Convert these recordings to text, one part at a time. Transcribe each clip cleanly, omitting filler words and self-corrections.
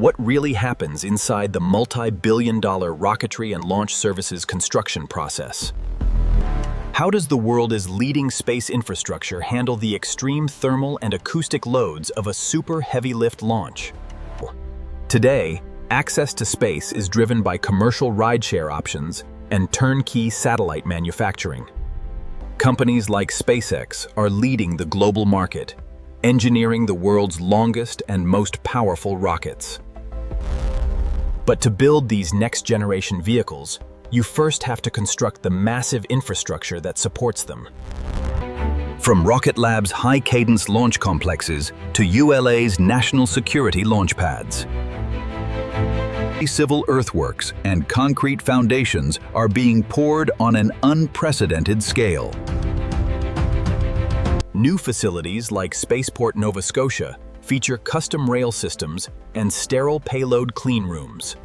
What really happens inside the multi-billion-dollar Rocketry and Launch Services construction process? How does the world's leading space infrastructure handle the extreme thermal and acoustic loads of a super heavy-lift launch? Today, access to space is driven by commercial rideshare options and turnkey satellite manufacturing. Companies like SpaceX are leading the global market, engineering the world's longest and most powerful rockets. But to build these next-generation vehicles, you first have to construct the massive infrastructure that supports them. From Rocket Lab's high-cadence launch complexes to ULA's national security launch pads, civil earthworks and concrete foundations are being poured on an unprecedented scale. New facilities like Spaceport Nova Scotia feature custom rail systems and sterile payload clean rooms.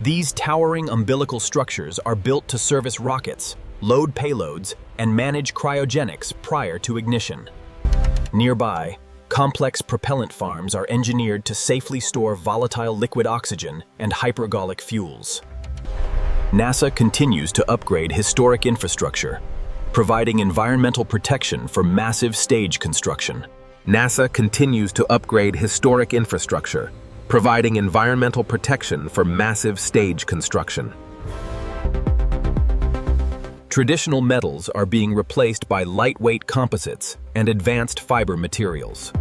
These towering umbilical structures are built to service rockets, load payloads, and manage cryogenics prior to ignition. Nearby, complex propellant farms are engineered to safely store volatile liquid oxygen and hypergolic fuels. NASA continues to upgrade historic infrastructure, providing environmental protection for massive stage construction. NASA continues to upgrade historic infrastructure, providing environmental protection for massive stage construction. Traditional metals are being replaced by lightweight composites and advanced fiber materials.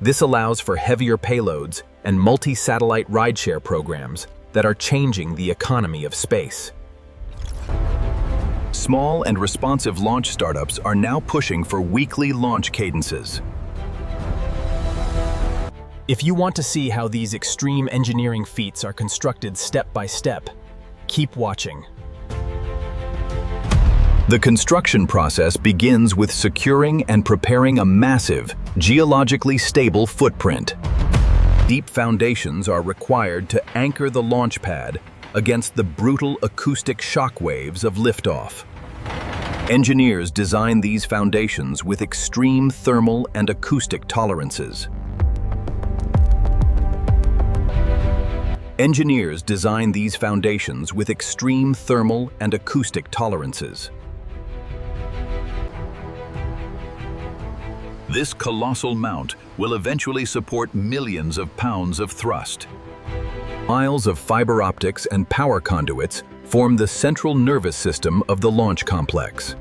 This allows for heavier payloads and multi-satellite rideshare programs that are changing the economy of space. Small and responsive launch startups are now pushing for weekly launch cadences. If you want to see how these extreme engineering feats are constructed step by step, keep watching. The construction process begins with securing and preparing a massive, geologically stable footprint. Deep foundations are required to anchor the launch pad against the brutal acoustic shock waves of liftoff. Engineers design these foundations with extreme thermal and acoustic tolerances. Engineers design these foundations with extreme thermal and acoustic tolerances. This colossal mount will eventually support millions of pounds of thrust. Miles of fiber optics and power conduits form the central nervous system of the launch complex.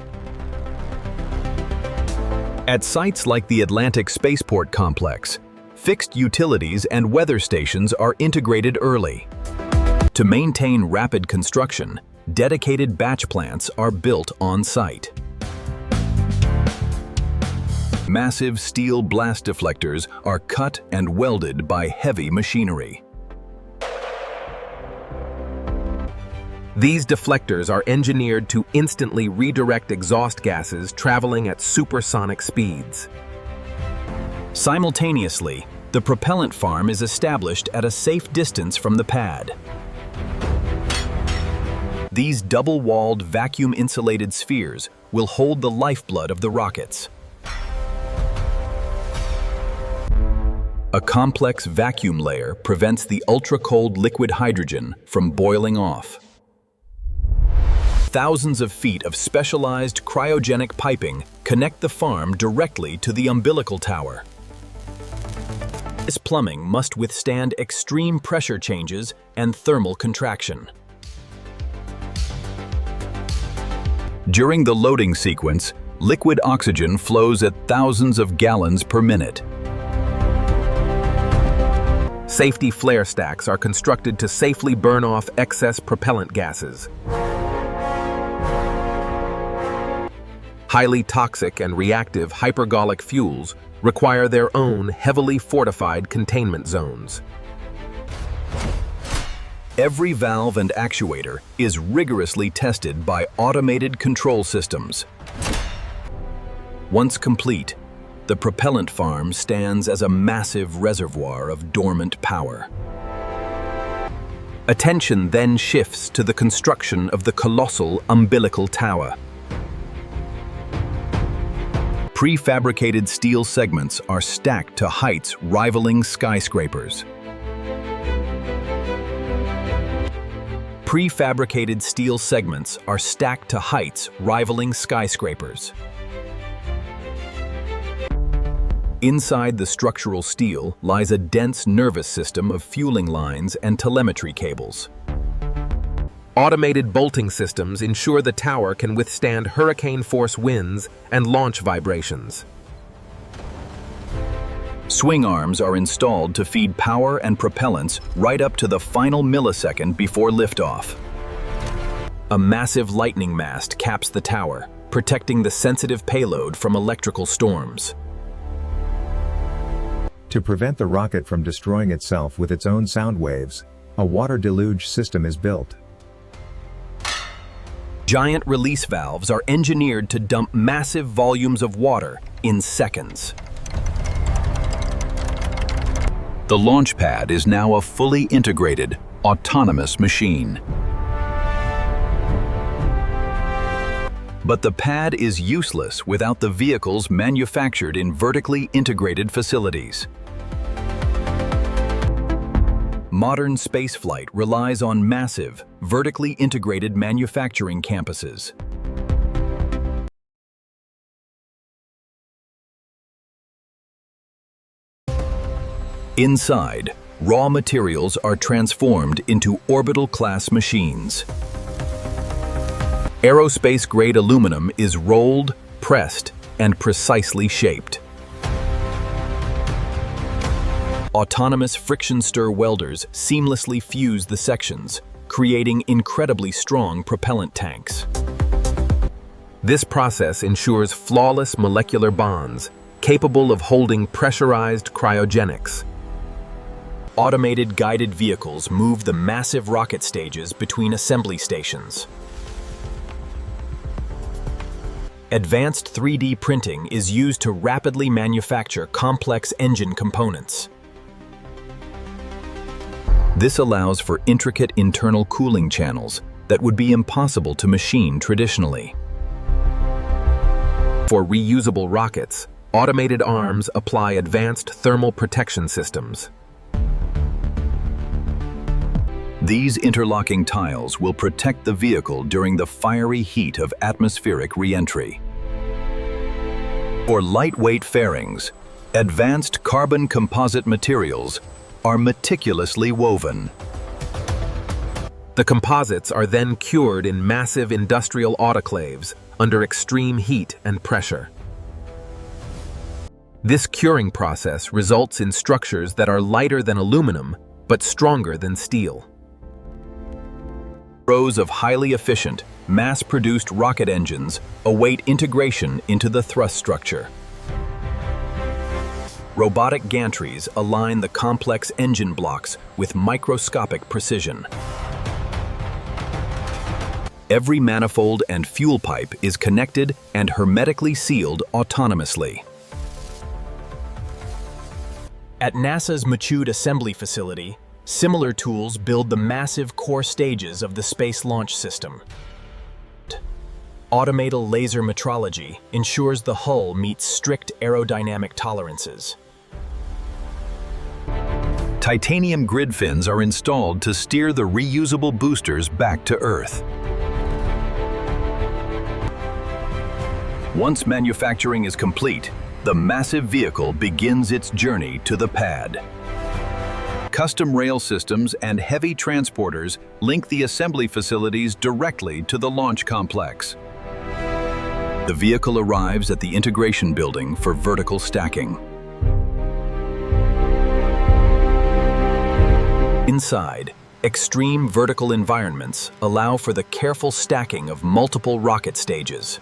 At sites like the Atlantic Spaceport Complex, fixed utilities and weather stations are integrated early. To maintain rapid construction, dedicated batch plants are built on site. Massive steel blast deflectors are cut and welded by heavy machinery. These deflectors are engineered to instantly redirect exhaust gases traveling at supersonic speeds. Simultaneously, the propellant farm is established at a safe distance from the pad. These double-walled, vacuum-insulated spheres will hold the lifeblood of the rockets. A complex vacuum layer prevents the ultra-cold liquid hydrogen from boiling off. Thousands of feet of specialized cryogenic piping connect the farm directly to the umbilical tower. This plumbing must withstand extreme pressure changes and thermal contraction. During the loading sequence, liquid oxygen flows at thousands of gallons per minute. Safety flare stacks are constructed to safely burn off excess propellant gases. Highly toxic and reactive hypergolic fuels require their own heavily fortified containment zones. Every valve and actuator is rigorously tested by automated control systems. Once complete, the propellant farm stands as a massive reservoir of dormant power. Attention then shifts to the construction of the colossal umbilical tower. Prefabricated steel segments are stacked to heights rivaling skyscrapers. Prefabricated steel segments are stacked to heights rivaling skyscrapers. Inside the structural steel lies a dense nervous system of fueling lines and telemetry cables. Automated bolting systems ensure the tower can withstand hurricane-force winds and launch vibrations. Swing arms are installed to feed power and propellants right up to the final millisecond before liftoff. A massive lightning mast caps the tower, protecting the sensitive payload from electrical storms. To prevent the rocket from destroying itself with its own sound waves, a water deluge system is built. Giant release valves are engineered to dump massive volumes of water in seconds. The launch pad is now a fully integrated, autonomous machine. But the pad is useless without the vehicles manufactured in vertically integrated facilities. Modern spaceflight relies on massive, vertically integrated manufacturing campuses. Inside, raw materials are transformed into orbital-class machines. Aerospace-grade aluminum is rolled, pressed, and precisely shaped. Autonomous friction stir welders seamlessly fuse the sections, creating incredibly strong propellant tanks. This process ensures flawless molecular bonds, capable of holding pressurized cryogenics. Automated guided vehicles move the massive rocket stages between assembly stations. Advanced 3D printing is used to rapidly manufacture complex engine components. This allows for intricate internal cooling channels that would be impossible to machine traditionally. For reusable rockets, automated arms apply advanced thermal protection systems. These interlocking tiles will protect the vehicle during the fiery heat of atmospheric re-entry. For lightweight fairings, advanced carbon composite materials are meticulously woven. The composites are then cured in massive industrial autoclaves under extreme heat and pressure. This curing process results in structures that are lighter than aluminum but stronger than steel. Rows of highly efficient, mass-produced rocket engines await integration into the thrust structure. Robotic gantries align the complex engine blocks with microscopic precision. Every manifold and fuel pipe is connected and hermetically sealed autonomously. At NASA's Machute Assembly Facility, similar tools build the massive core stages of the Space Launch System. Automated laser metrology ensures the hull meets strict aerodynamic tolerances. Titanium grid fins are installed to steer the reusable boosters back to Earth. Once manufacturing is complete, the massive vehicle begins its journey to the pad. Custom rail systems and heavy transporters link the assembly facilities directly to the launch complex. The vehicle arrives at the integration building for vertical stacking. Inside, extreme vertical environments allow for the careful stacking of multiple rocket stages.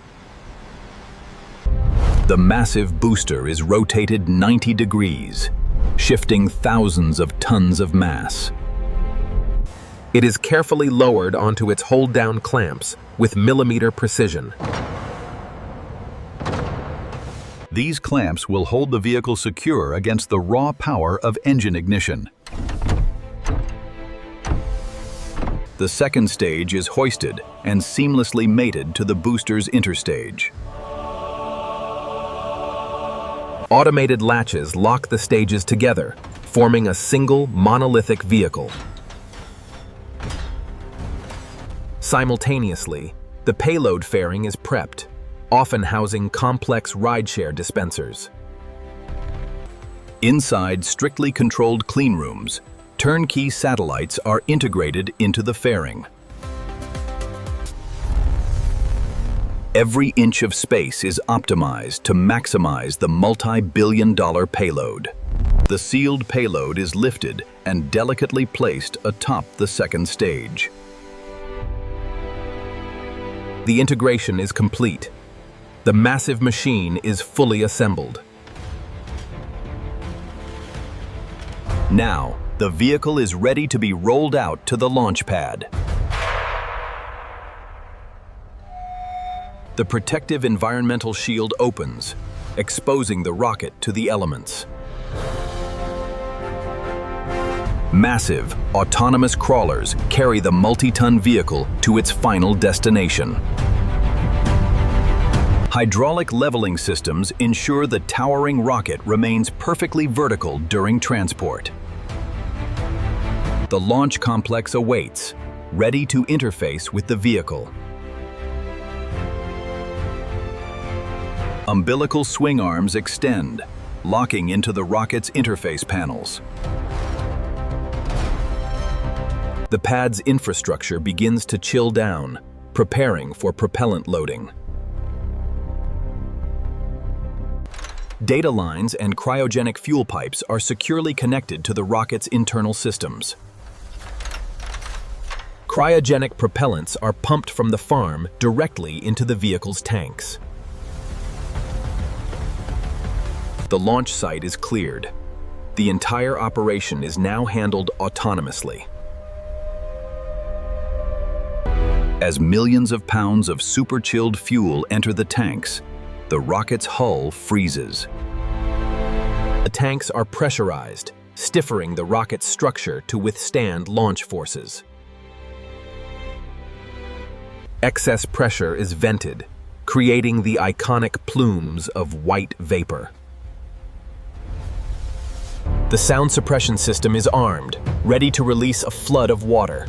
The massive booster is rotated 90 degrees, shifting thousands of tons of mass. It is carefully lowered onto its hold-down clamps with millimeter precision. These clamps will hold the vehicle secure against the raw power of engine ignition. The second stage is hoisted and seamlessly mated to the booster's interstage. Automated latches lock the stages together, forming a single monolithic vehicle. Simultaneously, the payload fairing is prepped, often housing complex rideshare dispensers. Inside strictly controlled cleanrooms, turnkey satellites are integrated into the fairing. Every inch of space is optimized to maximize the multi-billion-dollar payload. The sealed payload is lifted and delicately placed atop the second stage. The integration is complete. The massive machine is fully assembled. Now, the vehicle is ready to be rolled out to the launch pad. The protective environmental shield opens, exposing the rocket to the elements. Massive, autonomous crawlers carry the multi-ton vehicle to its final destination. Hydraulic leveling systems ensure the towering rocket remains perfectly vertical during transport. The launch complex awaits, ready to interface with the vehicle. Umbilical swing arms extend, locking into the rocket's interface panels. The pad's infrastructure begins to chill down, preparing for propellant loading. Data lines and cryogenic fuel pipes are securely connected to the rocket's internal systems. Cryogenic propellants are pumped from the farm directly into the vehicle's tanks. The launch site is cleared. The entire operation is now handled autonomously. As millions of pounds of super-chilled fuel enter the tanks, the rocket's hull freezes. The tanks are pressurized, stiffening the rocket's structure to withstand launch forces. Excess pressure is vented, creating the iconic plumes of white vapor. The sound suppression system is armed, ready to release a flood of water.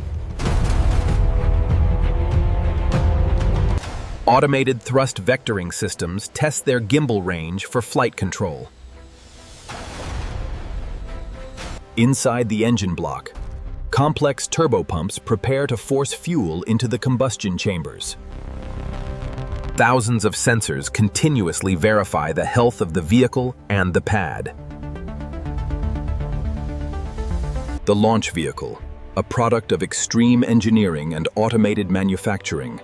Automated thrust vectoring systems test their gimbal range for flight control. Inside the engine block, complex turbopumps prepare to force fuel into the combustion chambers. Thousands of sensors continuously verify the health of the vehicle and the pad. The launch vehicle, a product of extreme engineering and automated manufacturing,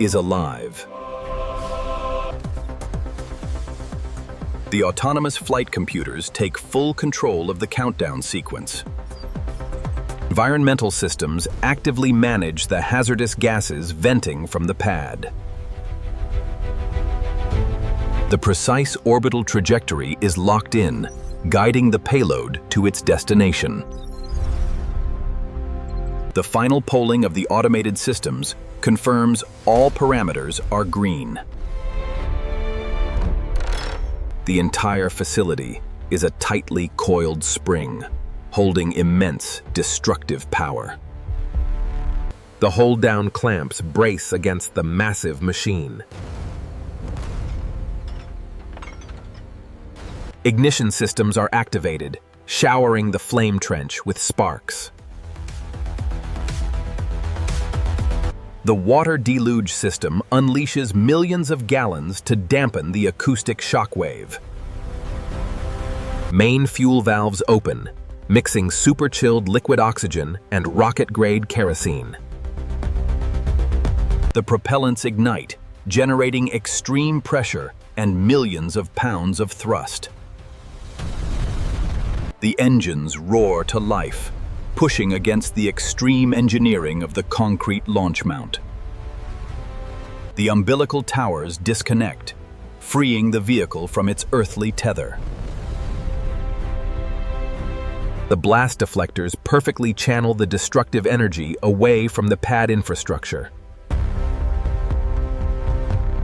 is alive. The autonomous flight computers take full control of the countdown sequence. Environmental systems actively manage the hazardous gases venting from the pad. The precise orbital trajectory is locked in, guiding the payload to its destination. The final polling of the automated systems confirms all parameters are green. The entire facility is a tightly coiled spring, holding immense destructive power. The hold-down clamps brace against the massive machine. Ignition systems are activated, showering the flame trench with sparks. The water deluge system unleashes millions of gallons to dampen the acoustic shockwave. Main fuel valves open, mixing super-chilled liquid oxygen and rocket-grade kerosene. The propellants ignite, generating extreme pressure and millions of pounds of thrust. The engines roar to life, pushing against the extreme engineering of the concrete launch mount. The umbilical towers disconnect, freeing the vehicle from its earthly tether. The blast deflectors perfectly channel the destructive energy away from the pad infrastructure.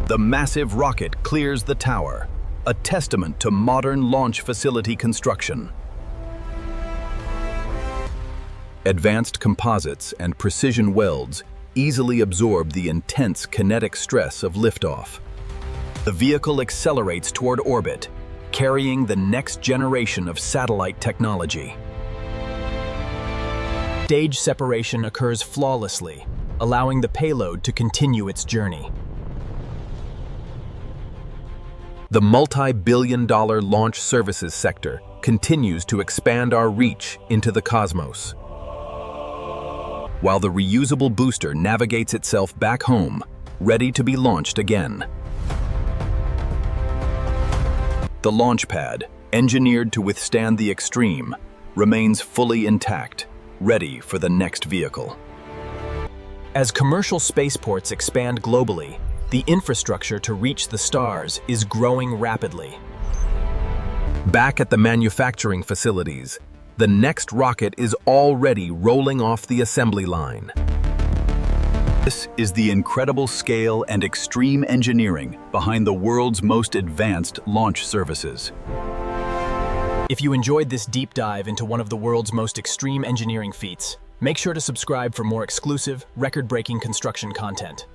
The massive rocket clears the tower, a testament to modern launch facility construction. Advanced composites and precision welds easily absorb the intense kinetic stress of liftoff. The vehicle accelerates toward orbit, carrying the next generation of satellite technology. Stage separation occurs flawlessly, allowing the payload to continue its journey. The multi-billion-dollar launch services sector continues to expand our reach into the cosmos. While the reusable booster navigates itself back home, ready to be launched again. The launch pad, engineered to withstand the extreme, remains fully intact, ready for the next vehicle. As commercial spaceports expand globally, the infrastructure to reach the stars is growing rapidly. Back at the manufacturing facilities, the next rocket is already rolling off the assembly line. This is the incredible scale and extreme engineering behind the world's most advanced launch services. If you enjoyed this deep dive into one of the world's most extreme engineering feats, make sure to subscribe for more exclusive, record-breaking construction content.